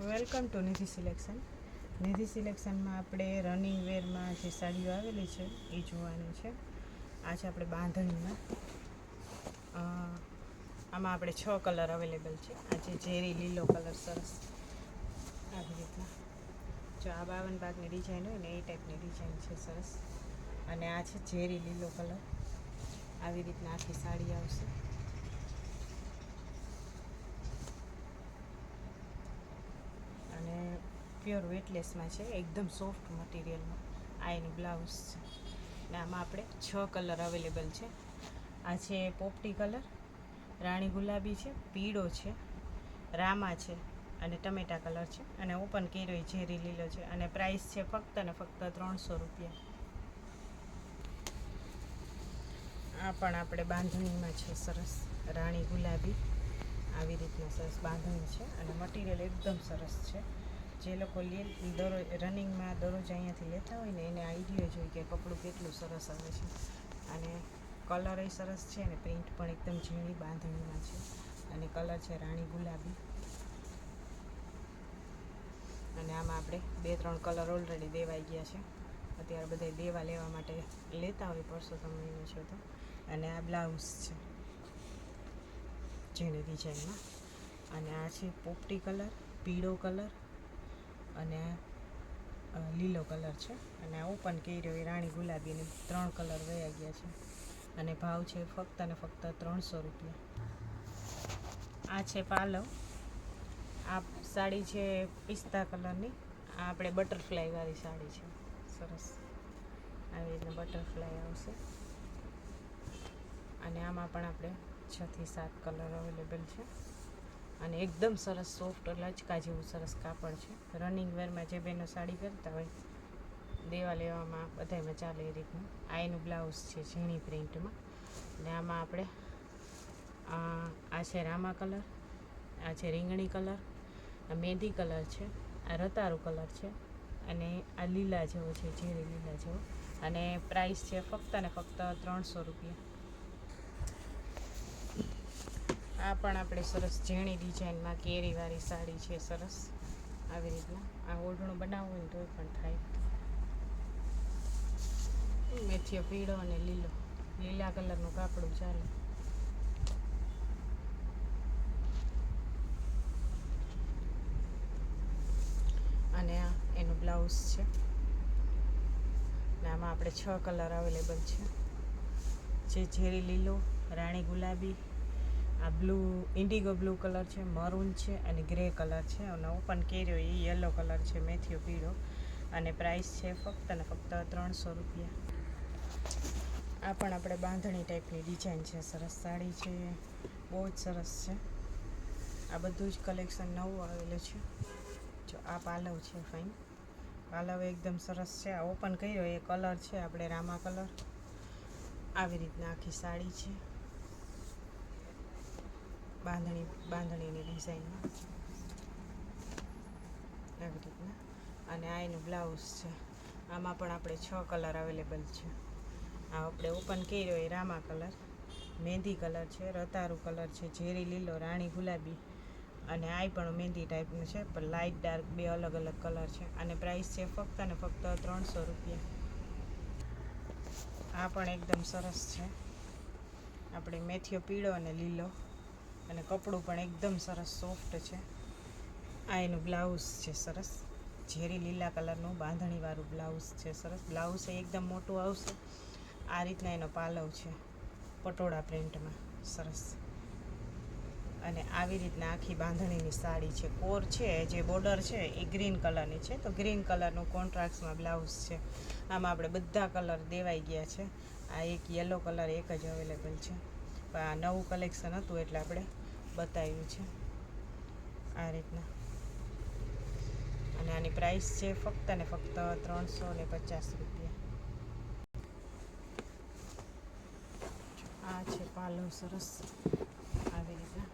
Welcome to Nidhi selection. Nidhi સિલેક્શનમાં આપણે running વેરમાં જે સાડીઓ આવેલી છે એ જોવાની છે. આ છે આપણે બાંધણીમાં. આમાં આપણે 6 કલર અવેલેબલ છે. આ છે ઝેરી લીલો કલર, સરસ આવી રીતના. જો આ 52 ભાગની ડિઝાઇન હોય ને એ ટાઈપની ડિઝાઇન છે, સરસ. અને આ છે ઝેરી લીલો કલર, આવી રીતના આખી સાડી આવશે. અને પ્યોર વેટલેસમાં છે, એકદમ સોફ્ટ મટીરિયલમાં. આ એનું બ્લાઉઝ છે. ને આમાં આપણે 6 કલર અવેલેબલ છે. આ છે પોપટી કલર, રાણી ગુલાબી છે, પીળો છે, રામા છે અને ટમેટા કલર છે. અને ઓપન કર્યો એ ઝેરી લીલો છે. અને પ્રાઇસ છે ફક્ત ને ફક્ત 300 રૂપિયા. આ પણ આપણે બાંધણીમાં છે, સરસ રાણી ગુલાબી, આવી રીતના સરસ બાંધણી છે. અને મટીરિયલ એકદમ સરસ છે. જે લોકો દરરોજ રનિંગમાં દરરોજ અહીંયાથી લેતા હોય ને એને આઈડિયા જ હોય કે કપડું કેટલું સરસ આવે છે. અને કલર એ સરસ છે અને પ્રિન્ટ પણ એકદમ ઝીણી બાંધણીમાં છે. અને કલર છે રાણી ગુલાબી. અને આમાં આપણે 2-3 કલર ઓલરેડી દેવાઈ ગયા છે. અત્યારે બધા દેવા લેવા માટે લેતા હોય પરસોત્તમ મહિનો છે તો. અને આ બ્લાઉઝ છે ઝીણી ડિઝાઇનમાં. અને આ છે પોપટી કલર, પીળો કલર અને લીલો કલર છે. અને આ ઓપન કર્યો એ રાણી ગુલાબી, અને 3 કલર વયા ગયા છે. અને ભાવ છે ફક્ત ને ફક્ત 300 રૂપિયા. આ છે પાલવ. આ સાડી છે પિસ્તા કલરની. આ આપણે બટરફ્લાયવાળી સાડી છે, સરસ આવી રીતના બટરફ્લાય આવશે. અને આમાં પણ આપણે 6 થી 7 કલર અવેલેબલ છે. અને એકદમ સરસ સોફ્ટ લચકા જેવું સરસ કાપડ છે. રનિંગ વેરમાં જે બહેનો સાડી પહેરતા હોય દેવા લેવામાં બધામાં ચાલે એ રીતનું. આ એનું બ્લાઉઝ છે ઝીણી પ્રિન્ટમાં. અને આમાં આપણે આ છે રામા કલર, આ છે રીંગણી કલર, આ મહેંદી કલર છે, આ રતારું કલર છે અને આ લીલા જેવો છે, ઝેરી લીલા જેવો. અને પ્રાઇસ છે ફક્ત ને ફક્ત 300 રૂપિયા. આ પણ આપણે સરસ ઝીણી ડિઝાઇનમાં કેરીવાળી સાડી છે, સરસ આવી રીતના. આ ઓઢણું બનાવવું હોય ને તોય પણ થાય. મેથીયો પીળો અને લીલો, લીલા કલરનું કાપડું ચાલે. અને આ એનું બ્લાઉઝ છે. ને આમાં આપણે 6 કલર અવેલેબલ છે. જે ઝેરી લીલો, રાણી ગુલાબી, આ બ્લુ, ઇન્ડિગો બ્લુ કલર છે, મરૂન છે અને ગ્રે કલર છે. અને ઓપન કર્યો એ યલો કલર છે, મેથીયો પીળો. અને પ્રાઇસ છે ફક્ત ને ફક્ત 300 રૂપિયા. આ પણ આપણે બાંધણી ટાઈપની ડિઝાઇન છે, સરસ સાડી છે, બહુ જ સરસ છે. આ બધું જ કલેક્શન નવું આવેલું છે. જો આ પાલવ છે, ફાઇન પાલવ એકદમ સરસ છે. આ ઓપન કર્યો એ કલર છે આપણે રામા કલર. આવી રીતના આખી સાડી છે, બાંધણીની ડિઝાઇનમાં આવી રીતના. અને આ એનું બ્લાઉઝ છે. આમાં પણ આપણે 6 કલર અવેલેબલ છે. આ આપણે ઓપન કર્યો એ રામા કલર, મહેંદી કલર છે, રતારું કલર છે, ઝેરી લીલો, રાણી ગુલાબી. અને આ પણ મહેંદી ટાઈપનું છે, પણ લાઇટ ડાર્ક બે અલગ અલગ કલર છે. અને પ્રાઇસ છે ફક્ત ને ફક્ત 300 રૂપિયા. આ પણ એકદમ સરસ છે, આપણે મેથીયો પીળો અને લીલો. અને કપડું પણ એકદમ સરસ સોફ્ટ છે. આ એનું બ્લાઉઝ છે, સરસ ઝેરી લીલા કલરનું બાંધણીવાળું બ્લાઉઝ છે, સરસ. બ્લાઉઝ એકદમ મોટું આવશે. આ રીતના એનો પાલવ છે, પટોળા પ્રિન્ટમાં, સરસ. અને આવી રીતના આખી બાંધણીની સાડી છે. કોર છે, જે બોર્ડર છે એ ગ્રીન કલરની છે, તો ગ્રીન કલરનું કોન્ટ્રાસ્ટમાં બ્લાઉઝ છે. આમાં આપણે બધા કલર દેવાઈ ગયા છે. આ એક યલો કલર એક જ અવેલેબલ છે, પણ આ નવું કલેક્શન હતું એટલે આપણે બતાવ્યું છે આ રીતના. અને આની પ્રાઇસ છે ફક્ત ને ફક્ત 350 રૂપિયા. આ છે પાલવ, સરસ આવી રીતના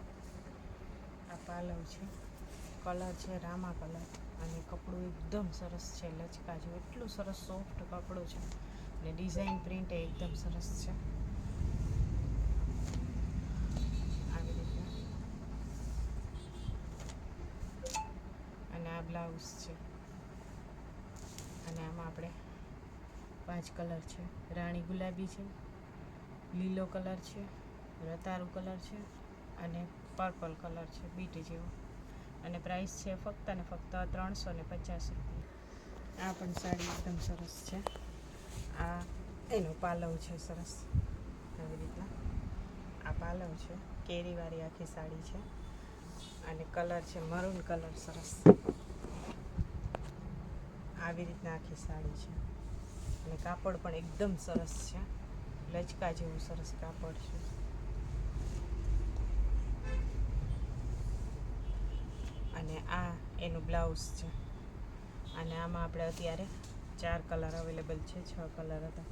આ પાલવ છે. કલર છે રામા કલર. અને કપડું એકદમ સરસ છે, લચકા જેવું, એટલું સરસ સોફ્ટ કપડું છે. અને ડિઝાઇન પ્રિન્ટ એકદમ સરસ છે, આવી રીતના. અને આ બ્લાઉઝ છે. અને આમાં આપણે 5 કલર છે. રાણી ગુલાબી છે, લીલો કલર છે, રતારું કલર છે અને પર્પલ કલર છે, બીટ જેવો. અને પ્રાઇસ છે ફક્ત ને ફક્ત 350 રૂપિયા. આ પણ સાડી એકદમ સરસ છે. આ એનો પાલવ છે સરસ, આવી રીતના આ પાલવ છે. કેરીવાળી આખી સાડી છે અને કલર છે મરૂન કલર સરસ. આવી રીતના આખી સાડી છે અને કાપડ પણ એકદમ સરસ છે, લચકા જેવું સરસ કાપડ છે. અને આ એનું બ્લાઉઝ છે. અને આમાં આપણે અત્યારે 4 કલર અવેલેબલ છે. 6 કલર હતા.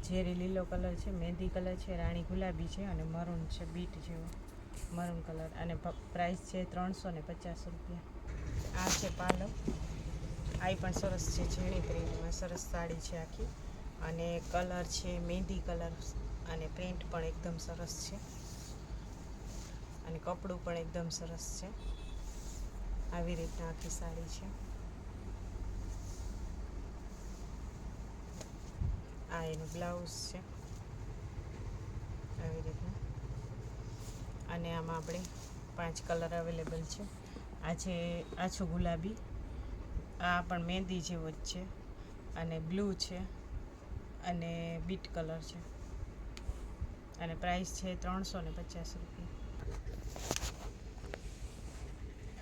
ઝેરી લીલો કલર છે, મહેંદી કલર છે, રાણી ગુલાબી છે અને મરૂન છે, બીટ જેવો મરૂન કલર. અને પ્રાઇસ છે 350 રૂપિયા. આ છે પાલવ. આ પણ સરસ છે, ઝીણી પ્રિન્ટમાં સરસ સાડી છે આખી. અને કલર છે મહેંદી કલર અને પ્રિન્ટ પણ એકદમ સરસ છે અને કપડું પણ એકદમ સરસ છે. આવી રીતના આખી સાડી છે. આ એનું બ્લાઉઝ છે આવી રીતના. અને આમાં આપણે 5 કલર અવેલેબલ છે. આ છે આછું ગુલાબી, આ પણ મહેંદી જેવો જ છે અને બ્લુ છે અને બીટ કલર છે. અને પ્રાઇસ છે 350 રૂપિયા.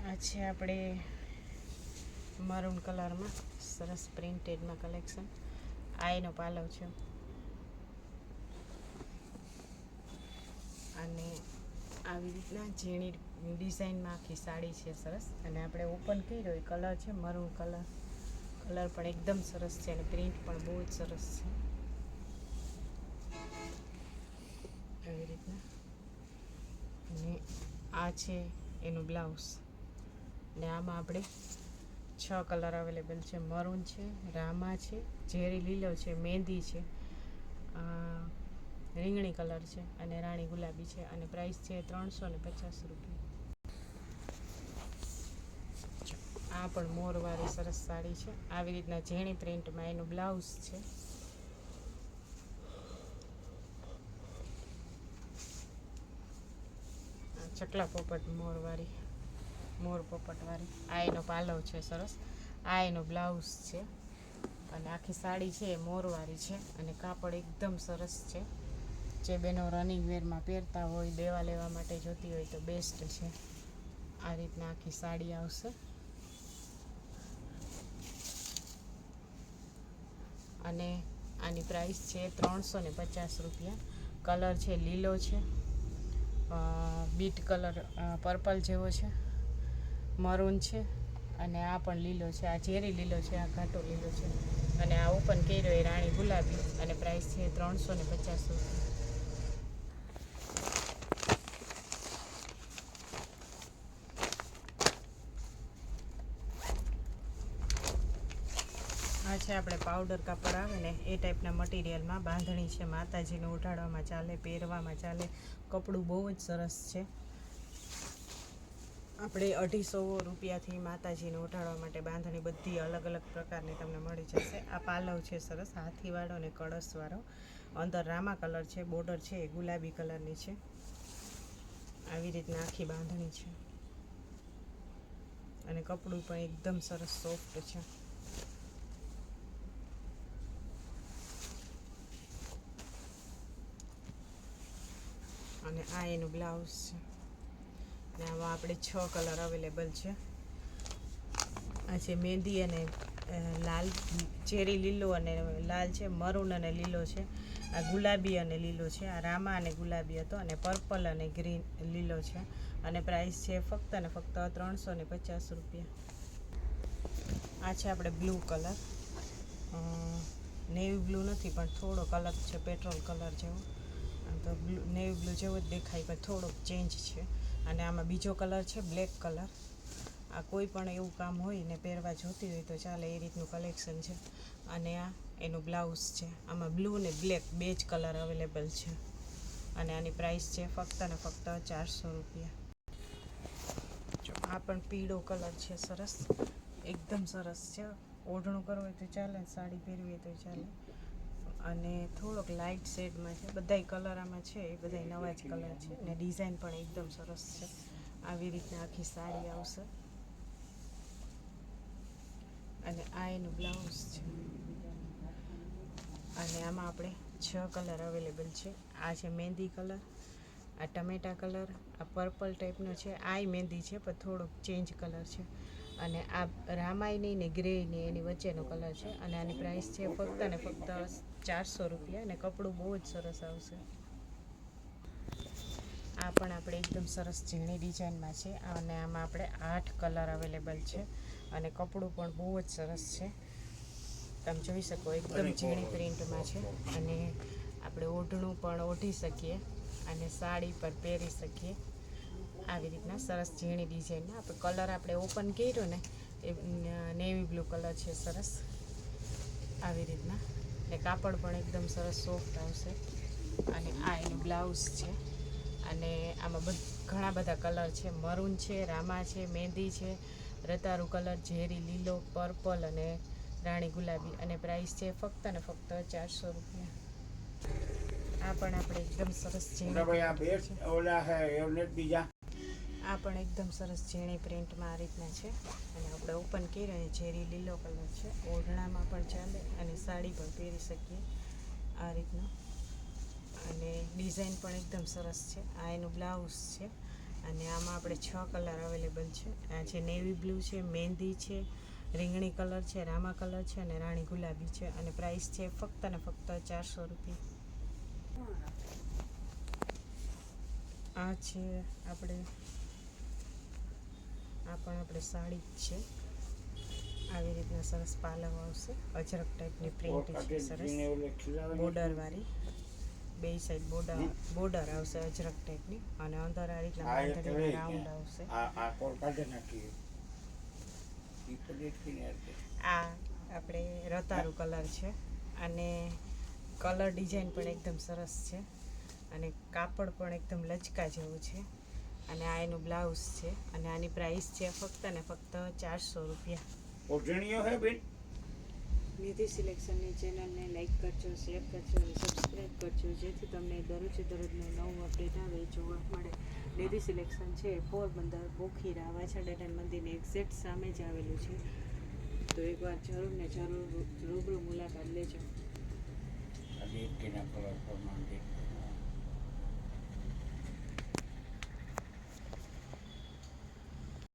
આ છે આપણે મરૂન કલરમાં સરસ પ્રિન્ટેડમાં કલેક્શન. આ એનો પાલવ છે અને આવી રીતના ઝીણી ડિઝાઇનમાં આખી સાડી છે સરસ. અને આપણે ઓપન કર્યો એ કલર છે મરૂન કલર. કલર પણ એકદમ સરસ છે અને પ્રિન્ટ પણ બહુ જ સરસ છે આવી રીતના. અને આ છે એનું બ્લાઉઝ. ને આમાં આપણે 6 કલર અવેલેબલ છે. મરૂન છે, રામા છે, ઝેરી લીલો છે, મહેંદી છે, રીંગણી કલર છે અને રાણી ગુલાબી છે. અને પ્રાઇસ છે 350 રૂપિયા. આ પણ મોરવાળી સરસ સાડી છે. આવી રીતના ઝીણી પ્રિન્ટમાં એનું બ્લાઉઝ છે. ચકલા પોપટ મોરવાળી, મોર પોપટવાળી. આ એનો પાલવ છે સરસ. આ એનો બ્લાઉઝ છે અને આખી સાડી છે એ મોરવાળી છે અને કાપડ એકદમ સરસ છે. જે બેનો રનિંગ વેરમાં પહેરતા હોય, દેવા લેવા માટે જોતી હોય તો બેસ્ટ છે. આ રીતના આખી સાડી આવશે. અને આની પ્રાઇસ છે 350 રૂપિયા. કલર છે લીલો છે, બીટ કલર પર્પલ જેવો છે, મરૂન છે અને આ પણ લીલો છે. આ ઝેરી લીલો છે, આ ઘાટો લીલો છે. અને આ ઓપન કર્યો એ રાણી ગુલાબી. અને પ્રાઇસ છે 350 રૂપિયા. આ છે આપણે પાવડર કાપડ આવે ને એ ટાઈપના મટીરિયલમાં બાંધણી છે. માતાજીને ઉઠાડવામાં ચાલે, પહેરવામાં ચાલે. કપડું બહુ જ સરસ છે. આપણે 250 રૂપિયાથી માતાજીને ઉઠાડવા માટે બાંધણી બધી અલગ અલગ પ્રકારની તમને મળી જશે. આ પાલવ છે સરસ, હાથીવાળો અને કળશવાળો. અંદર રામા કલર છે, બોર્ડર છે એ ગુલાબી કલરની છે. આવી રીતના આખી બાંધણી છે અને કપડું પણ એકદમ સરસ સોફ્ટ છે. અને આ એનું બ્લાઉઝ છે. ને આમાં આપણે 6 કલર અવેલેબલ છે. આ છે મહેંદી અને લાલ, ચેરી લીલો અને લાલ છે, મરૂન અને લીલો છે, આ ગુલાબી અને લીલો છે, આ રામા અને ગુલાબી હતો અને પર્પલ અને ગ્રીન લીલો છે. અને પ્રાઇસ છે ફક્ત ને ફક્ત 350 રૂપિયા. આ છે આપણે બ્લુ કલર, નેવી બ્લુ નથી પણ થોડોક અલગ છે, પેટ્રોલ કલર જેવો. તો નેવી બ્લુ જેવો જ દેખાય પણ થોડોક ચેન્જ છે. અને આમાં બીજો કલર છે બ્લેક કલર. આ કોઈ પણ એવું કામ હોય ને પહેરવા જોતી હોય તો ચાલે એ રીતનું કલેક્શન છે. અને આ એનું બ્લાઉઝ છે. આમાં બ્લુ ને બ્લેક બે જ કલર અવેલેબલ છે. અને આની પ્રાઇસ છે ફક્ત ને ફક્ત 400 રૂપિયા. જો આ પણ પીળો કલર છે સરસ, એકદમ સરસ છે. ઓઢણું કરવું હોય તો ચાલે, સાડી પહેરવી હોય તો ચાલે. અને થોડોક લાઇટ શેડમાં છે. બધાય કલર આમાં છે એ બધાય નવા જ કલર છે ને ડિઝાઇન પણ એકદમ સરસ છે. આવી રીતના આખી સાડી આવશે અને આ એનું બ્લાઉઝ છે. અને આમાં આપણે 6 કલર અવેલેબલ છે. આ છે મહેંદી કલર, આ ટમેટા કલર, આ પર્પલ ટાઈપનો છે, આ મહેંદી છે પણ થોડોક ચેન્જ કલર છે. અને આ રામાયની ને ગ્રેની એની વચ્ચેનો કલર છે. અને આની પ્રાઇસ છે ફક્ત ને ફક્ત 400 રૂપિયા. અને કપડું બહુ જ સરસ આવશે. આ પણ આપણે એકદમ સરસ ઝીણી ડિઝાઇનમાં છે અને આમાં આપણે 8 કલર અવેલેબલ છે. અને કપડું પણ બહુ જ સરસ છે. તમે જોઈ શકો એકદમ ઝીણી પ્રિન્ટમાં છે. અને આપણે ઓઢણું પણ ઓઢી શકીએ અને સાડી પર પહેરી શકીએ. આવી રીતના સરસ ઝીણી ડિઝાઇનના આપણે કલર આપણે ઓપન કર્યો ને એ નેવી બ્લુ કલર છે સરસ આવી રીતના. ને કાપડ પણ એકદમ સરસ સોફ્ટ આવશે. અને આ એનું બ્લાઉઝ છે. અને આમાં ઘણા બધા કલર છે. મરૂન છે, રામા છે, મહેંદી છે, રતારું કલર, ઝેરી લીલો, પર્પલ અને રાણી ગુલાબી. અને પ્રાઇસ છે ફક્ત ને ફક્ત 400 રૂપિયા. આ પણ આપણે એકદમ સરસ ઝીણી આ પણ એકદમ સરસ ઝીણી પ્રિન્ટમાં આ રીતના છે. અને આપણે ઓપન કરીએ અને ઝેરી લીલો કલર છે. ઓઢણામાં પણ ચાલે અને સાડી પણ પહેરી શકીએ આ રીતના. અને ડિઝાઇન પણ એકદમ સરસ છે. આ એનું બ્લાઉઝ છે. અને આમાં આપણે 6 કલર અવેલેબલ છે. આ છે નેવી બ્લુ છે, મહેંદી છે, રીંગણી કલર છે, રામા કલર છે અને રાણી ગુલાબી છે. અને પ્રાઇસ છે ફક્ત ને ફક્ત 400 રૂપિયા. આ છે આપણે આ પણ આપણે સાડી જ છે. આવી રીતના સરસ પાલવ આવશે. અજરક ટાઈપની પ્રિન્ટ છે સરસ બોર્ડરવાળી. બે સાઈડ બોર્ડર આવશે અજરક ટાઈપની. અને અંદર આ રીતના બાંધણીના રાઉન્ડ આવશે. આ આપણે રતારું કલર છે. અને કલર ડિઝાઇન પણ એકદમ સરસ છે. અને કાપડ પણ એકદમ લચકા જેવું છે. અને આ એનું બ્લાઉઝ છે. અને આની પ્રાઇસ છે ફક્ત ને ફક્ત 400 રૂપિયા. ઓઢણીઓ હે બેન? નિધિ સિલેક્શનની ચેનલને લાઈક કરજો, શેર કરજો અને સબસ્ક્રાઈબ કરજો, જેથી તમને દરરોજે દરરોજનું નવું અપડેટ આવે જોવા મળે. નિધિ સિલેક્શન છે પોરબંદર બોખીરા વાછરડા મંદિરની એક્ઝેક્ટ સામે જ આવેલું છે. તો એકવાર જરૂર ને જરૂર રૂબરૂ મુલાકાત લેજો. આજે કેના કલર પ્રમાણે